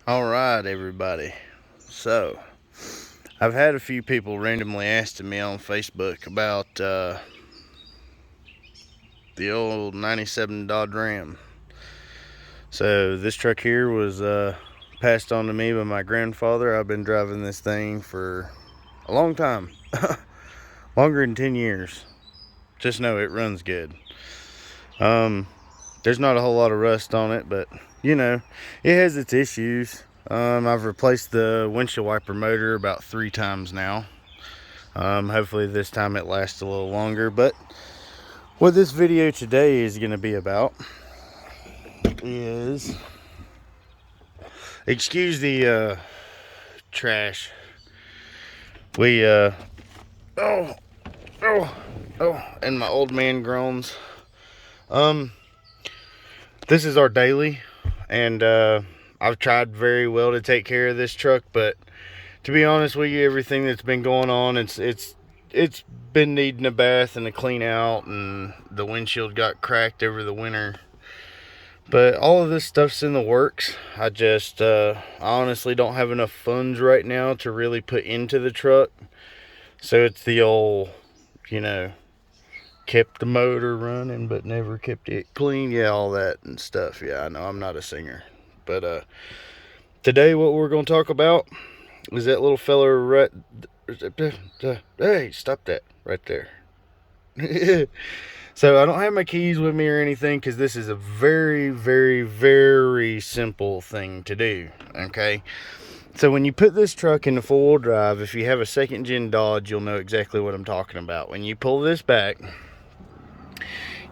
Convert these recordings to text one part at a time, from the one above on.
All right, everybody. So, I've had a few people randomly asking me on Facebook about the old 97 Dodge Ram. So, this truck here was passed on to me by my grandfather. I've been driving this thing for a long time, longer than 10 years. Just know it runs good. Um, there's not a whole lot of rust on it, but you know, it has its issues. I've replaced the windshield wiper motor about 3 times now. Hopefully this time it lasts a little longer. But what this video today is going to be about is, excuse the trash. We oh oh oh, and my old man groans. Um, this is our daily, and I've tried very well to take care of this truck, but to be honest with you, everything that's been going on, it's been needing a bath and a clean out, and the windshield got cracked over the winter. But all of this stuff's in the works. I honestly don't have enough funds right now to really put into the truck. So it's the old, you know, kept the motor running but never kept it clean. Yeah, all that and stuff. Yeah, I know I'm not a singer. But today what we're going to talk about is that little fella right. Hey, stop that right there. So I don't have my keys with me or anything because this is a very, very, very simple thing to do. Okay. So when you put this truck into four-wheel drive, if you have a second gen Dodge, you'll know exactly what I'm talking about. When you pull this back,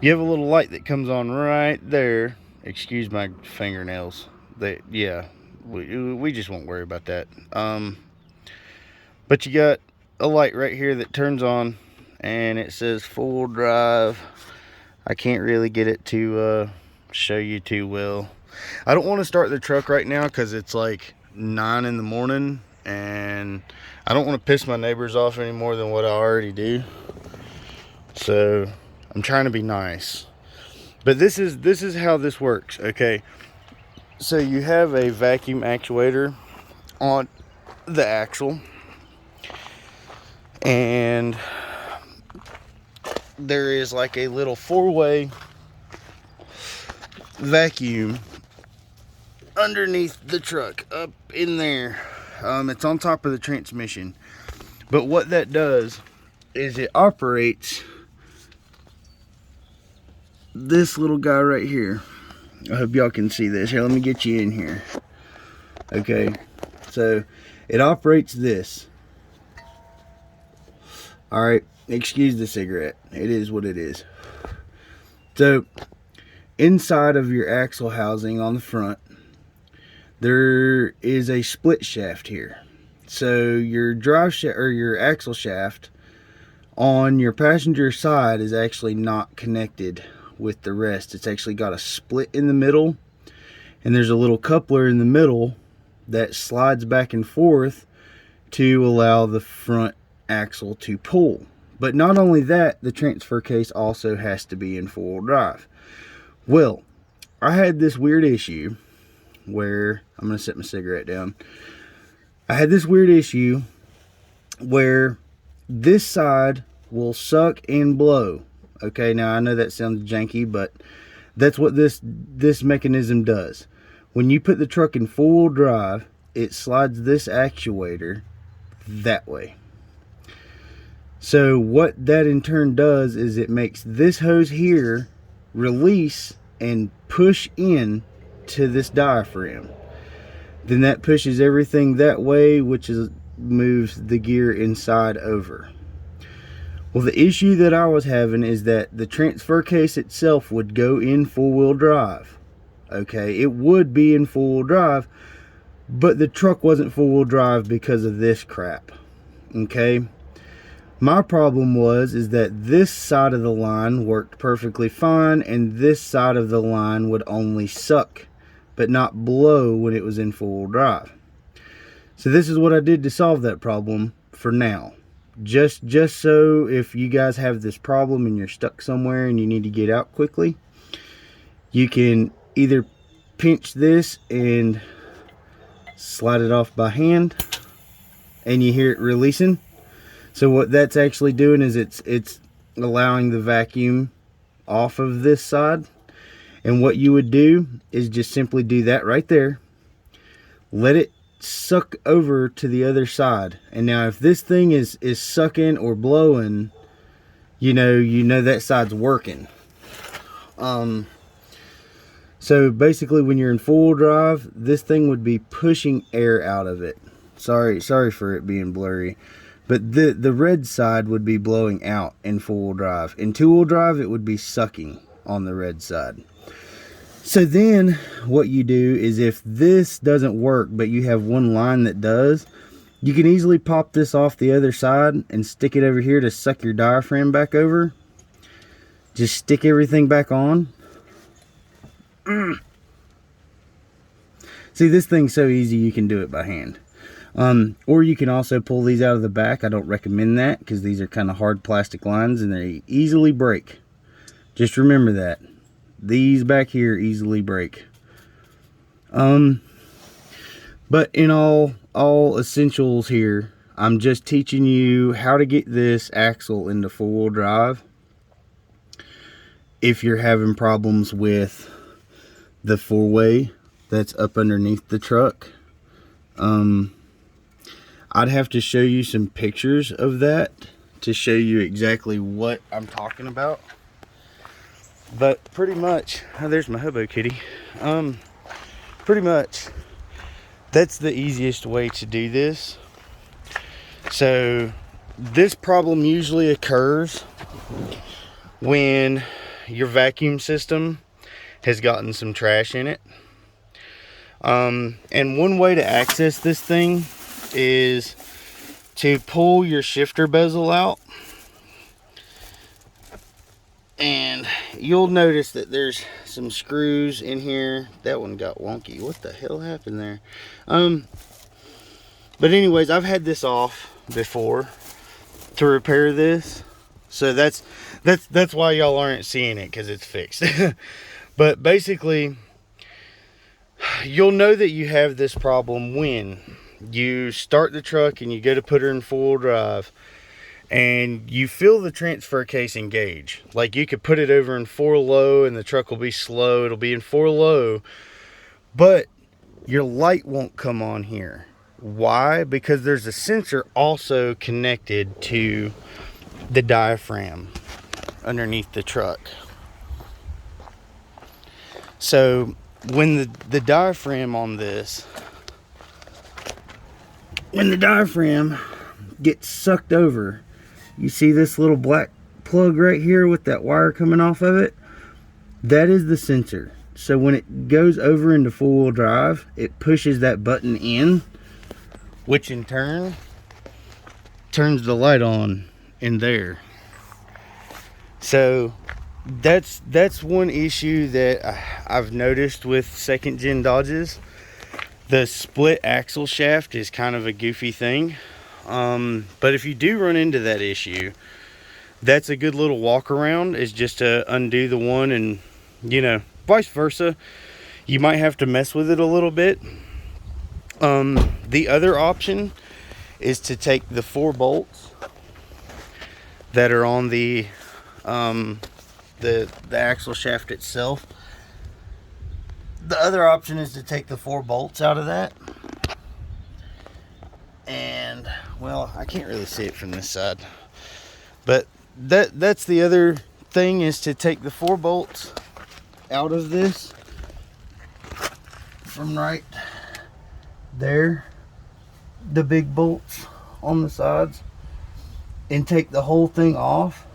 you have a little light that comes on right there. Excuse my fingernails. Yeah, we just won't worry about that. But you got a light right here that turns on, and it says four-wheel drive. I can't really get it to show you too well. I don't want to start the truck right now because it's like 9 in the morning, and I don't want to piss my neighbors off any more than what I already do. So I'm trying to be nice. But this is how this works, okay? So you have a vacuum actuator on the axle, and there is like a little four-way vacuum underneath the truck up in there. It's on top of the transmission, but what that does is it operates this little guy right here. I hope y'all can see this. Here, let me get you in here. Okay, so it operates this. All right, excuse the cigarette. It is what it is. So inside of your axle housing on the front, there is a split shaft here. So your drive shaft or your axle shaft on your passenger side is actually not connected with the rest. It's actually got a split in the middle, and there's a little coupler in the middle that slides back and forth to allow the front axle to pull. But not only that, the transfer case also has to be in four-wheel drive. Well, I had this weird issue where, I'm going to set my cigarette down. I had this weird issue where this side will suck and blow. Okay, now I know that sounds janky, but that's what this mechanism does. When you put the truck in four-wheel drive, it slides this actuator that way. So what that in turn does is it makes this hose here release and push in to this diaphragm. Then that pushes everything that way, which is moves the gear inside over. Well, the issue that I was having is that the transfer case itself would go in four-wheel drive. Okay, it would be in four-wheel drive, but the truck wasn't four-wheel drive because of this crap. Okay, my problem is that this side of the line worked perfectly fine, and this side of the line would only suck but not blow when it was in four-wheel drive. So this is what I did to solve that problem for now. Just so if you guys have this problem and you're stuck somewhere and you need to get out quickly, you can either pinch this and slide it off by hand, and you hear it releasing. So what that's actually doing is it's allowing the vacuum off of this side. And what you would do is just simply do that right there. Let it suck over to the other side. And now if this thing is sucking or blowing, you know that side's working. So basically when you're in full drive, this thing would be pushing air out of it. Sorry for it being blurry. But the red side would be blowing out in full drive. In two-wheel drive, it would be sucking on the red side. So then what you do is, if this doesn't work but you have one line that does, you can easily pop this off the other side and stick it over here to suck your diaphragm back over. Just stick everything back on. See, this thing's so easy you can do it by hand. Or you can also pull these out of the back. I don't recommend that because these are kind of hard plastic lines and they easily break. Just remember that. These back here easily break. But in all essentials here, I'm just teaching you how to get this axle into four-wheel drive. If you're having problems with the four-way that's up underneath the truck, I'd have to show you some pictures of that to show you exactly what I'm talking about. But pretty much, oh, there's my hobo kitty. Pretty much, that's the easiest way to do this. So this problem usually occurs when your vacuum system has gotten some trash in it. And one way to access this thing is to pull your shifter bezel out. And you'll notice that there's some screws in here. That one got wonky. What the hell happened there? But anyways, I've had this off before to repair this. So that's why y'all aren't seeing it, because it's fixed. But basically, you'll know that you have this problem when you start the truck and you go to put her in four-wheel drive, and you feel the transfer case engage. Like, you could put it over in 4 low and the truck will be slow. It'll be in 4 low, but your light won't come on here. Why? Because there's a sensor also connected to the diaphragm underneath the truck. So when the diaphragm on this, when the diaphragm gets sucked over, you see this little black plug right here with that wire coming off of it? That is the sensor. So when it goes over into four-wheel drive, it pushes that button in, which in turn turns the light on in there. So that's one issue that I've noticed with second gen Dodges. The split axle shaft is kind of a goofy thing. But if you do run into that issue, that's a good little walk around, is just to undo the one, and vice versa. You might have to mess with it a little bit. The other option is to take the 4 bolts that are on the axle shaft itself. The other option is to take the 4 bolts out of that. And, well, I can't really see it from this side, but that's the other thing, is to take the 4 bolts out of this from right there, the big bolts on the sides, and take the whole thing off.